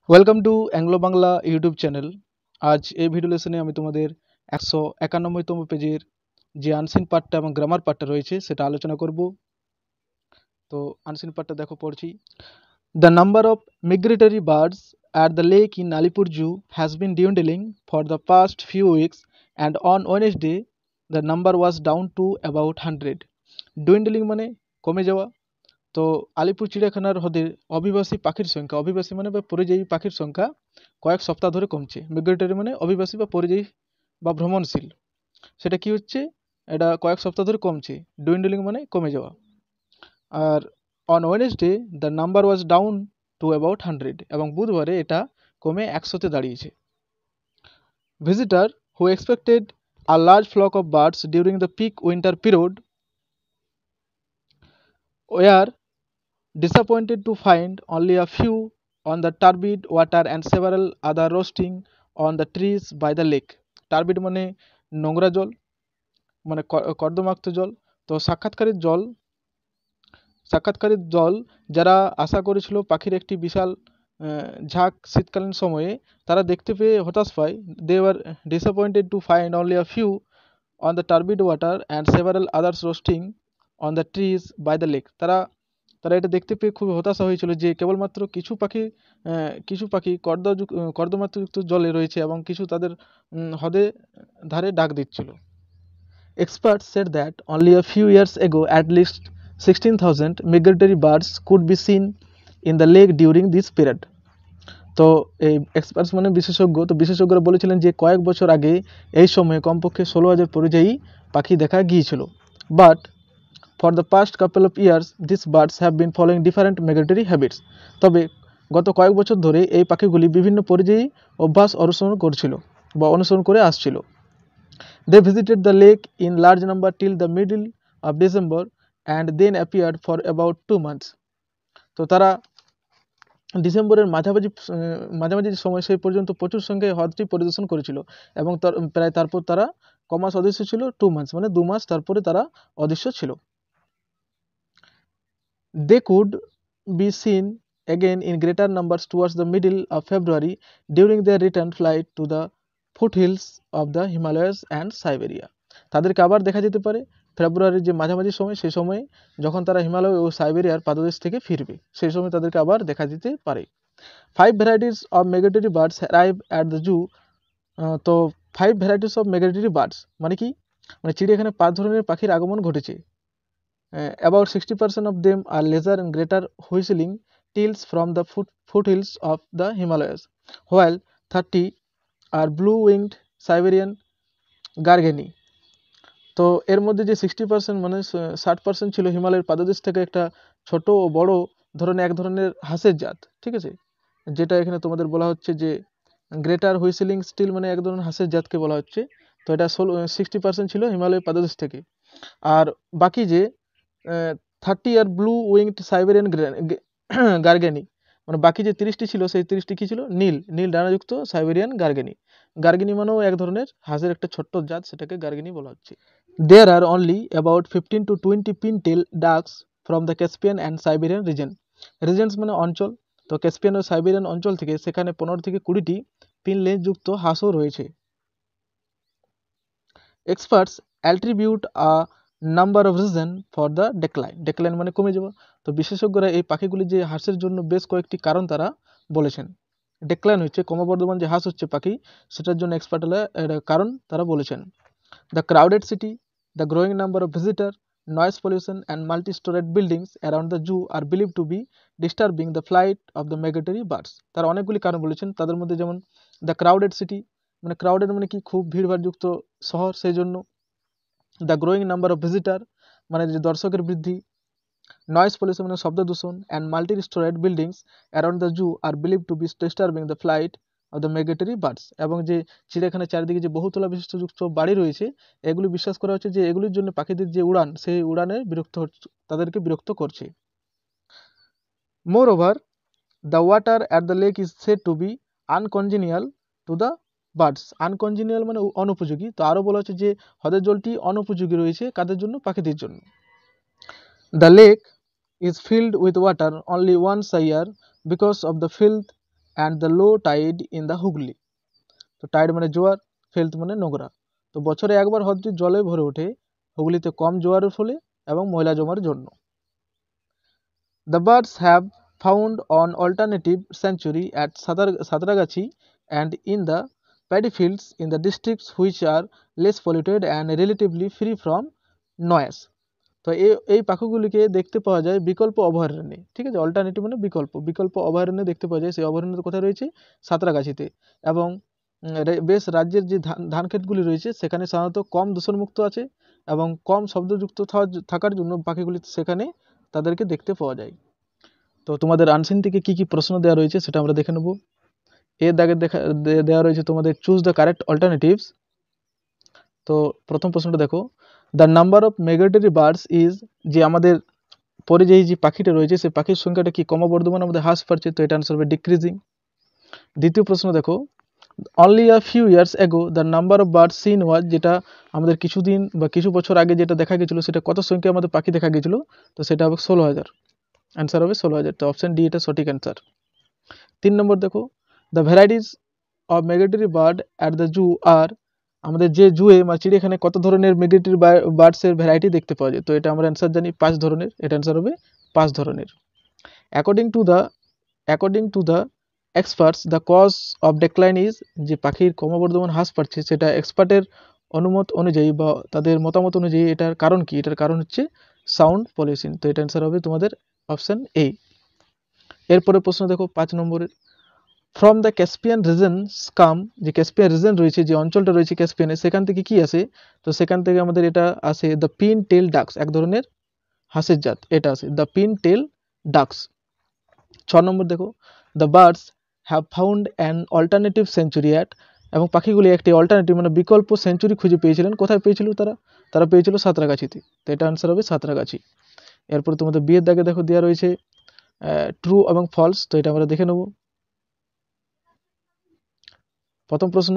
Welcome to Anglo Bangla YouTube channel. আজ এই video লেসনে আমি তোমাদের 191তম পেজের যে আনসিন পার্টটা এবং গ্রামার পার্টটা রয়েছে সেটা আলোচনা করব। তো আনসিন পার্টটা দেখো পড়ছি। The number of migratory birds at the lake in Alipur Zoo has been dwindling for the past few weeks, and on Wednesday the number was down to about 100. Dwindling মানে কমে যাওয়া। তো আলিপুর চিড়িয়াখানার হ্রদে অভিবাসী পাখির সংখ্যা, অভিবাসী মানে বা পরিযায়ী পাখির সংখ্যা কয়েক সপ্তাহ ধরে কমছে। মিগ্রেটরি মানে অভিবাসী বা পরিযায়ী বা ভ্রমণশীল, সেটা কি হচ্ছে, এটা কয়েক সপ্তাহ ধরে কমছে। ডুইন্ডলিং মানে কমে যাওয়া। আর on Wednesday the number was down to about 100, এবং বুধবারে এটা কমে 100তে দাঁড়িয়েছে। Visitor who expected a large flock of birds during the peak winter period were disappointed to find only a few on the turbid water and several other roasting on the trees by the lake. টার্বিড মানে নোংরা জল, মানে কর্দমাক্ত জল। তো সাক্ষাৎকারীর জল যারা আশা করেছিল পাখির একটি বিশাল ঝাঁক শীতকালীন সময়ে, তারা দেখতে পেয়ে হতাশ পায়। They were disappointed to find only a few on the turbid water and several others roosting on the trees by the lake. তারা এটা দেখতে পেয়ে খুবই হতাশা হয়েছিল যে কেবলমাত্র কিছু পাখি কর্দমাক্তযুক্ত জলে রয়েছে এবং কিছু তাদের হ্রদে ধারে ডাক দিচ্ছিল। Experts said that only a few years ago at least 16,000 migratory birds could be seen in the lake during this period. তো এই এক্সপার্টস মানে বিশেষজ্ঞ, তো বিশেষজ্ঞরা বলেছিলেন যে কয়েক বছর আগে এই সময়ে কমপক্ষে 16,000 পরিযায়ী পাখি দেখা গিয়েছিল। But for the past couple of years this birds have been following different migratory habits. তবে গত কয়েক বছর ধরে এই পাখিগুলি বিভিন্ন পরিযায়ী অভ্যাস অনুসরণ করে আসছিল। They visited the lake in large number till the middle of December and then appeared for about 2 months. তো তারা ডিসেম্বরের মাঝামাঝি সময় সেই পর্যন্ত প্রচুর সংখ্যায় হ্রদটি পরিদর্শন করেছিল এবং তারপর তারা কমাস অদৃশ্য ছিল 2 months, মানে 2 মাস তারপরে তারা অদৃশ্য ছিল। They could be seen again in greater numbers towards the middle of February during their return flight to the foothills of the Himalayas and Siberia. তাদেরকে আবার দেখা যেতে পারে ফেব্রুয়ারির যে মাঝামাঝি সময়, সেই সময়ে যখন তারা হিমালয় ও সাইবেরিয়ার পাদদেশ থেকে ফিরবে, সেই সময় তাদেরকে আবার দেখা যেতে পারে। 5 varieties of migratory birds arrive at the zoo. তো 5 varieties of migratory birds মানে কি, মানে চিড়িয়াখানায় 5 ধরনের পাখির আগমন ঘটেছে। About 60% of them are lesser and greater whistling teals from the foothills of the Himalayas, while 30 are blue-winged Siberian gargani. তো এর মধ্যে যে 60% মানে 60% ছিল হিমালয়ের পাদদেশ থেকে একটা ছোট ও বড় ধরনের এক ধরনের হাঁসের জাত, ঠিক আছে, যেটা এখানে তোমাদের বলা হচ্ছে যে গ্রেটার হুইসেলিং স্টিল মানে এক ধরনের হাঁসের জাতকে বলা হচ্ছে। তো এটা 60% ছিল হিমালয়ের পাদদেশ থেকে, আর বাকি যে 30 আর ব্লু উইংড সাইবেরিয়ান গার্গেনি, মানে বাকি যে 30টি ছিল সেই 30টি কি ছিল, নীল ডানাযুক্ত সাইবেরিয়ান গার্গেনি। গার্গেনি মানেও এক ধরনের হাঁসের একটা ছোট্ট জাত, সেটাকে গার্গেনি বলা হচ্ছে। There are only about 15 to 20 pintail ducks from the Caspian and Siberian region. Reasons মানে অঞ্চল, তো ক্যাসপিয়ান ও সাইবেরিয়ান অঞ্চল থেকে সেখানে 15 থেকে 20টি পিন লেজযুক্ত হাঁসও রয়েছে। Experts attribute a number of reasons for the decline মানে কমে যাওয়া। তো বিশেষজ্ঞরা এই পাখিগুলি যে হ্রাসের জন্য বেশ কয়েকটি কারণ তারা বলেছেন। ডেক্লাইন হচ্ছে ক্রমবর্ধমান যে হ্রাস হচ্ছে পাখি, সেটার জন্য এক্সপার্টরা কারণ তারা বলেছেন। The crowded city, the growing number of visitors, noise pollution and multi-storied buildings around the zoo are believed to be disturbing the flight of the migratory birds. তারা অনেকগুলি কারণ বলেছেন, তাদের মধ্যে যেমন the crowded city মানে ক্রাউডেড মানে কি, খুব ভিড়ভাড়যুক্ত শহর, সেই জন্য। The growing number of visitor মানে যে দর্শকের বৃদ্ধি। নয়েজ পলিউশন মানে শব্দ দূষণ। And multi storeyed buildings around the zoo are believe to be disturbing the flight of the migratory birds. এবং যে চিড়িয়াখানার চারিদিকে যে বহুতলা বিশিষ্টযুক্ত বাড়ি রয়েছে, এগুলি বিশ্বাস করা হচ্ছে যে এগুলির জন্য পাখিদের যে উড়ান, সেই উড়ানে তাদেরকে বিরক্ত করছে। Moreover the water at the lake is said to be uncongenial to the birds. Uncongenial মানে অনুপযোগী। তো আরও বলা হচ্ছে যে হ্রদের জলটি অনুপযোগী রয়েছে কাদের জন্য, পাখিদের জন্য। The lake is filled with water only once a year because of the filth and the low tide in the Hooghly. তো টাইড মানে জোয়ার, ফেলথ মানে নোংরা। তো বছরে একবার হ্রদটি জলে ভরে ওঠে হুগলিতে কম জোয়ারের ফলে এবং ময়লা জমার জন্য। The birds have found an alternative sanctuary at Satragachi and in the paddy fields in the districts which are less polluted and relatively free from noise. তো এই পাখিগুলিকে দেখতে পাওয়া যায় বিকল্প অভয়ারণ্যে, ঠিক আছে। অল্টারনেটিভ মানে বিকল্প অভয়ারণ্যে দেখতে পাওয়া যায়। সেই অভয়ারণ্য কোথায় রয়েছে? সাঁতরাগাছিতে। এবং বেশ রাজ্যের যে ধান ক্ষেতগুলি রয়েছে সেখানে সাধারণত কম দূষণমুক্ত আছে এবং কম শব্দযুক্ত থাকার জন্য পাখিগুলি সেখানে তাদেরকে দেখতে পাওয়া যায়। তো তোমাদের আনসিন থেকে কি কি প্রশ্ন দেওয়া রয়েছে সেটা আমরা দেখে নেব। এর দাগে দেওয়া রয়েছে তোমাদের চুজ দ্য কারেক্ট অল্টারনেটিভস। তো প্রথম প্রশ্নটা দেখো, the number of migratory birds is, যে আমাদের পরিযায়ী যে পাখিটা রয়েছে সেই পাখির সংখ্যাটা কি ক্রমবর্ধমান আমাদের হ্রাস পাচ্ছে, তো এটা আনসার হবে ডিক্রিজিং। দ্বিতীয় প্রশ্ন দেখো, only a few years ago the number of birds seen was, যেটা আমাদের কিছুদিন বা কিছু বছর আগে যেটা দেখা গেছিলো সেটা কত সংখ্যা আমাদের পাখি দেখা গেছিলো, তো সেটা হবে 16,000। অ্যান্সার হবে 16,000। তো অপশন ডি এটা সঠিক অ্যান্সার। 3 নম্বর দেখো, the varieties of migratory bird at the zoo are, আমাদের যে জুয়ে বা চিড়িয়াখানায় কত ধরনের মিগ্রেটরি বার্ডসের ভ্যারাইটি দেখতে পাওয়া যায়, তো এটা আমরা অ্যান্সার জানি 5 ধরনের। এটা অ্যান্সার হবে 5 ধরনের। According to the experts the cause of decline is, যে পাখির ক্রমবর্ধমান হ্রাস পাচ্ছে সেটা এক্সপার্টের অনুমত অনুযায়ী বা তাদের মতামত অনুযায়ী এটার কারণ কি, এটার কারণ হচ্ছে সাউন্ড পলিউশন। তো এটা অ্যান্সার হবে তোমাদের অপশন এ। এরপরে প্রশ্ন দেখো 5 নম্বরের, ফ্রম দ্য ক্যাসপিয়ান রিজন কাম, যে ক্যাসপিয়ান রিজন রয়েছে, যে অঞ্চলটা রয়েছে ক্যাসপিয়ানে, সেখান থেকে কি আসে, তো সেখান থেকে আমাদের এটা আসে দ্য পিন টেল ডাকস, এক ধরনের হাঁসের জাত, এটা আসে দ্য পিন টেল ডাকস। 6 নম্বর দেখো, the birds have found an alternative century at, এবং পাখিগুলি একটি অল্টারনেটিভ মানে বিকল্প সেঞ্চুরি খুঁজে পেয়েছিলেন। কোথায় পেয়েছিল তারা পেয়েছিল সাঁতরাগাছিতে। তো এটা আনসার হবে সাঁতরাগাছি। এরপর তোমাদের বিয়ের দাগে দেখো দেওয়া রয়েছে ট্রু এবং ফলস, তো এটা আমরা দেখে নেব। প্রথম প্রশ্ন,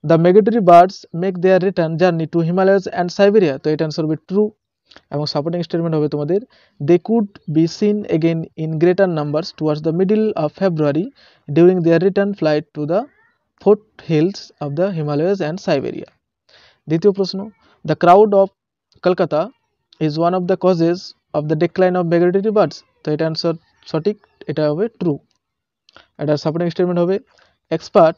the migratory birds make their return journey to Himalayas and Siberia, তো এটা আনসার হবে ট্রু। এবং সাপোর্টিং স্টেটমেন্ট হবে তোমাদের, they could be seen again in greater numbers towards the middle of February during their return flight to the foothills of the Himalayas and Siberia. দ্বিতীয় প্রশ্ন, the crowd of Kolkata is one of the causes of the decline of migratory birds, তো এটা answer সঠিক, এটা হবে true. এটার supporting statement হবে, expert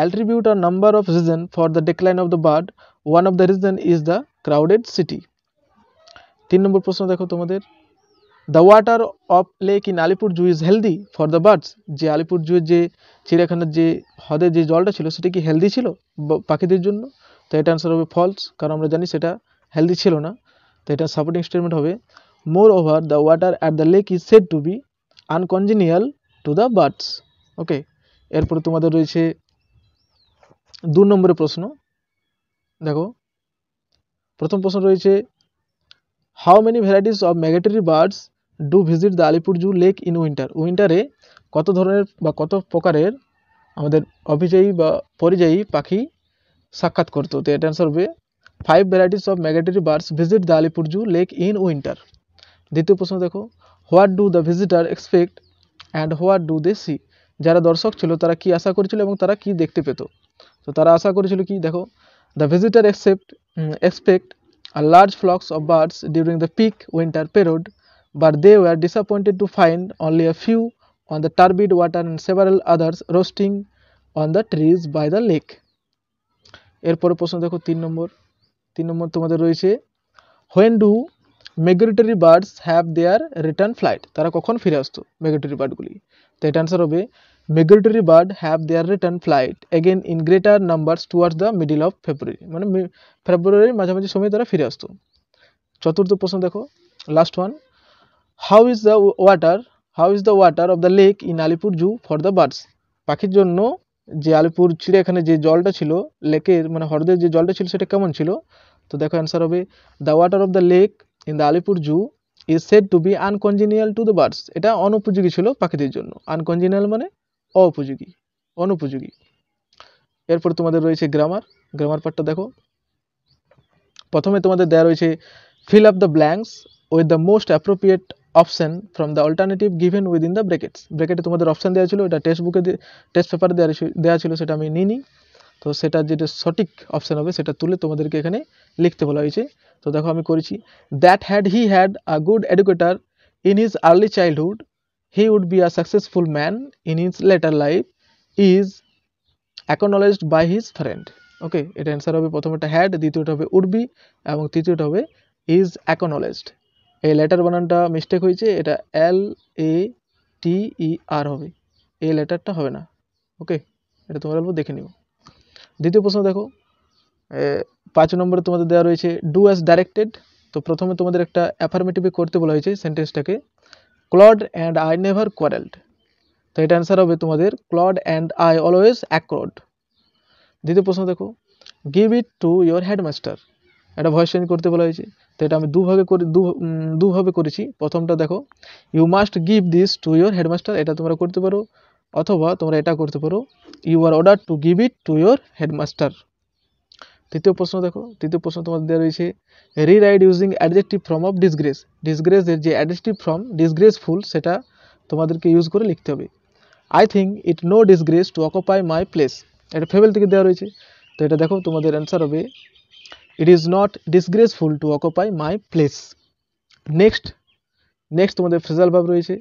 attribute a number of reasons for the decline of the bird, one of the reason is the crowded city। 3 নম্বর প্রশ্ন দেখো তোমাদের, the water of lake in Alipur zoo is healthy for the birds, যে আলিপুর জুয়ের যে চিড়িয়াখানার যে হ্রদের যে জলটা ছিল সেটা কি হেলদি ছিল পাখিদের জন্য, তো এটা আনসার হবে ফলস, কারণ আমরা জানি সেটা হেলদি ছিল না। তো এটা সাপোর্টিং স্টেটমেন্ট হবে, moreover the water at the lake is said to be uncongenial to the birds. Okay, এরপর তোমাদের রয়েছে 2 নম্বরের প্রশ্ন। দেখো প্রথম প্রশ্ন রয়েছে, how many varieties of migratory birds do visit the Alipur zoo lake in winter, উইন্টারে কত ধরনের বা কত প্রকারের আমাদের অভিযায়ী বা পরিযায়ী পাখি সাক্ষাৎ করতো, তো এটা অ্যান্সার হবে 5 varieties of migratory birds visit the Alipur zoo lake in winter. দ্বিতীয় প্রশ্ন দেখো, what do the visitor expect and what do they see, যারা দর্শক ছিল তারা কি আশা করেছিল এবং তারা কি দেখতে পেত, তো তারা আশা করেছিল কি, দেখো the visitor expect a large flocks of birds during the peak winter period, but they were disappointed to find only a few on the turbid water and several others roasting on the trees by the lake। এরপরে প্রশ্ন দেখো 3 নম্বর তোমাদের রয়েছে, when do migratory birds have their return flight, তারা কখন ফিরে আসতো মিগ্রেটরি বার্ডগুলি, তো এটা অ্যান্সার হবে, migratory bird have their return flight again in greater numbers towards the middle of February, মানে ফেব্রুয়ারির মাঝামাঝি সময় তারা ফিরে আসতো। চতুর্থ প্রশ্ন দেখো, last one, how is the water of the lake in Alipore zoo for the birds, পাখির জন্য যে আলিপুর চিড়িয়াখানায় যে জলটা ছিল লেকের মানে হ্রদের যে জলটা ছিল সেটা কেমন ছিল, তো দেখো অ্যান্সার হবে, the water of the lake in the Alipur zoo is said to be uncongenial to the birds, এটা অনুপযোগী ছিল পাখিদের জন্য, আনকনজিনিয়াল মানে অনুপযোগী। এরপর তোমাদের রয়েছে গ্রামার পার্টটা দেখো। প্রথমে তোমাদের দেওয়া রয়েছে, fill up the blanks with the most appropriate option from the alternative given within the brackets. ব্র্যাকেটে তোমাদের অপশন দেওয়া ছিল, এটা টেক্সট বুকে টেক্সট পেপারে দেওয়া ছিল, সেটা আমি নিইনি। তো সেটা যেটা সঠিক অপশন হবে সেটা তুলে তোমাদেরকে এখানে লিখতে বলা হয়েছে। তো দেখো আমি করেছি, that he had a good educator in his early childhood, he would be a successful man in his later life, is acknowledged by his friend. Okay, এটা অ্যান্সার হবে প্রথমটা হ্যাড, দ্বিতীয়টা হবে উড বি এবং তৃতীয়টা হবে ইজ অ্যাকনোলেজড। এই letter বানানটা mistake হয়েছে, এটা LATER হবে, এই লেটারটা হবে না। ওকে, এটা তোমরা অল্প দেখে নিও। দ্বিতীয় প্রশ্ন দেখো, 5 নম্বরে তোমাদের দেওয়া রয়েছে ডু অ্যাজ ডাইরেক্টেড। তো প্রথমে তোমাদের একটা অ্যাফার্মেটিভে করতে বলা হয়েছে সেন্টেন্সটাকে, Claude and I never quarrelled. তো এটা অ্যান্সার হবে তোমাদের Claude and I always accord. দ্বিতীয় প্রশ্ন দেখো, give it to your headmaster. এটা ভয়েস চেঞ্জ করতে বলা হয়েছে, তো এটা আমি দুভাবে করেছি। প্রথমটা দেখো, you must give this to your headmaster, এটা তোমরা করতে পারো, অথবা তোমরা এটা করতে পারো, you are order to give it to your headmaster. তৃতীয় প্রশ্ন দেখো, তৃতীয় প্রশ্ন তোমাদের দেওয়া রয়েছে rewrite using adjective form of disgrace. ডিসগ্রেসের যে অ্যাডজেক্টিভ ফর্ম ডিসগ্রেসফুল সেটা তোমাদেরকে ইউজ করে লিখতে হবে। I think it no disgrace to occupy my place, এটা ফেবেল থেকে দেওয়া রয়েছে। তো এটা দেখো তোমাদের অ্যান্সার হবে it is not disgraceful to occupy my place. Next তোমাদের ফ্রেজাল ভার্ব রয়েছে,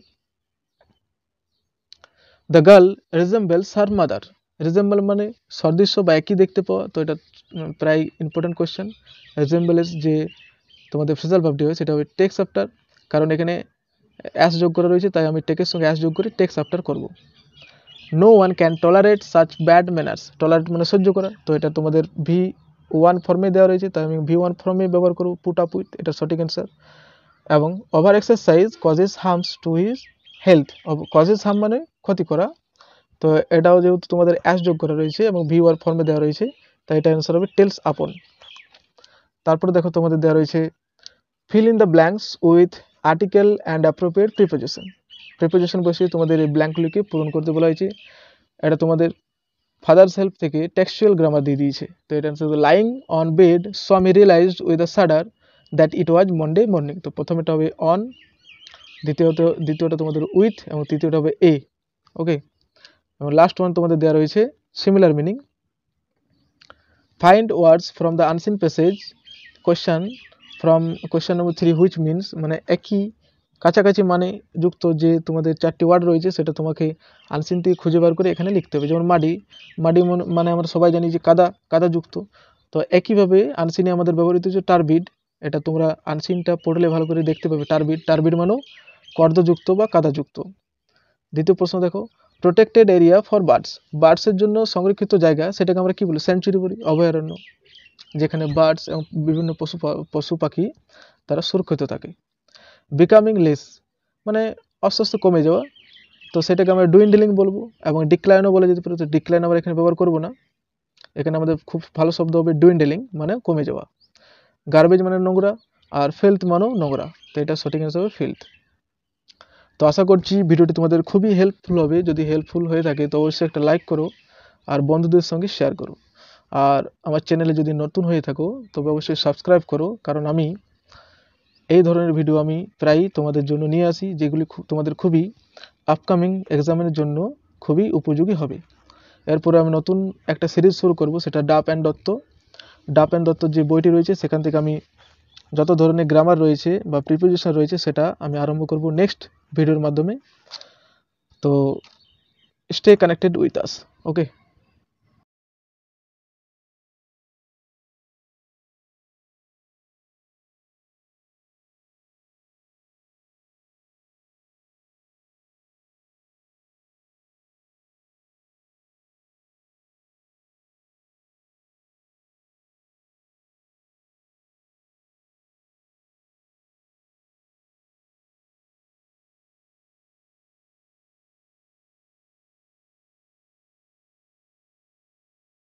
the girl resembles her mother. Resemble মানে সদৃশ্য বা একই দেখতে পাওয়া, তো এটা প্রায় ইম্পর্টেন্ট কোয়েশ্চেন। রিজেম্বলেন্স যে তোমাদের ফ্রেজাল ভার্বটি হয় সেটা হবে টেক্স আফটার, কারণ এখানে অ্যাস যোগ করা রয়েছে, তাই আমি টেকের সঙ্গে অ্যাস যোগ করে টেক্স আফটার করব। No one can tolerate such bad manners. Tolerate মানে সহ্য করা, তো এটা তোমাদের V1 ফর্মে দেওয়া রয়েছে, তাই আমি V1 ফর্মে ব্যবহার করব, পুট আপ উইথ, এটা সঠিক অ্যান্সার। এবং over exercise causes harms to his health. Causes harm মানে ক্ষতি করা, তো এটাও যেহেতু তোমাদের অ্যাস যোগ করা রয়েছে এবং V1 ফর্মে দেওয়া রয়েছে, তাই এটা অ্যান্সার হবে টেলস আপন। তারপরে দেখো তোমাদের দেওয়া রয়েছে fill in the blanks with article and appropriate preposition. Preposition বসিয়ে তোমাদের এই ব্ল্যাঙ্কগুলিকে পূরণ করতে বলা হয়েছে। এটা তোমাদের ফাদার্স হেল্প থেকে টেক্সচুয়াল গ্রামার দিয়ে দিয়েছে, তো এটা অ্যান্সার হবে lying on bed so me realised with a shudder that it was Monday morning. তো প্রথমেটা হবে অন, দ্বিতীয়টা তোমাদের উইথ এবং তৃতীয়টা হবে এ। ওকে, এবং লাস্ট ওয়ান তোমাদের দেওয়া রয়েছে similar meaning. Find words from the unseen passage question number 3 which means, মানে একই কাছাকাছি মানে যুক্ত যে তোমাদের 4টি ওয়ার্ড রয়েছে সেটা তোমাকে আনসিন থেকে খুঁজে বার করে এখানে লিখতে হবে। যেমন মাটি মানে আমরা সবাই জানি যে কাদা যুক্ত, তো একইভাবে আনসিনে আমাদের ব্যবহৃত হচ্ছে টারবিড। এটা তোমরা আনসিনটা পড়লে ভালো করে দেখতে পাবে, টারবিড মানেও কর্দযুক্ত বা কাদাযুক্ত। দ্বিতীয় প্রশ্ন দেখো, প্রোটেক্টেড এরিয়া ফর বার্ডসের জন্য সংরক্ষিত জায়গা, সেটাকে আমরা কি বলি? স্যাংচুরি বলি, অভয়ারণ্য, যেখানে বার্ডস এবং বিভিন্ন পশু পাখি তারা সুরক্ষিত থাকে। বিকামিং লেস মানে আস্তে আস্তে কমে যাওয়া, তো সেটাকে আমরা ডুইন্ডলিং বলবো, এবং ডিক্লাইনও বলে যেতে পারে। তো ডিক্লাইন আমরা এখানে ব্যবহার করবো না, এখানে আমাদের খুব ভালো শব্দ হবে ডুইন্ডলিং মানে কমে যাওয়া। গার্বেজ মানে নোংরা, আর ফিল্থ মানেও নোংরা, তো এটা সঠিক অ্যান্সার হবে ফিল্থ। তো আশা করছি ভিডিওটি তোমাদের খুবই হেল্পফুল হবে। যদি হেল্পফুল হয়ে থাকে তো অবশ্যই একটা লাইক করো আর বন্ধুদের সঙ্গে শেয়ার করো। আর আমার চ্যানেলে যদি নতুন হয়ে থাকো তবে অবশ্যই সাবস্ক্রাইব করো, কারণ আমি এই ধরনের ভিডিও আমি প্রায়ই তোমাদের জন্য নিয়ে আসি, যেগুলি তোমাদের খুবই আপকামিং এক্সামের জন্য খুবই উপযোগী হবে। এরপরে আমি নতুন একটা সিরিজ শুরু করব, সেটা ডাপ অ্যান্ড দত্তর যে বইটি রয়েছে সেখান থেকে আমি যত ধরনের গ্রামার রয়েছে বা প্রিপোজিশন রয়েছে সেটা আমি আরম্ভ করব নেক্সট ভিডিওর মাধ্যমে। তো stay connected with us. Okay.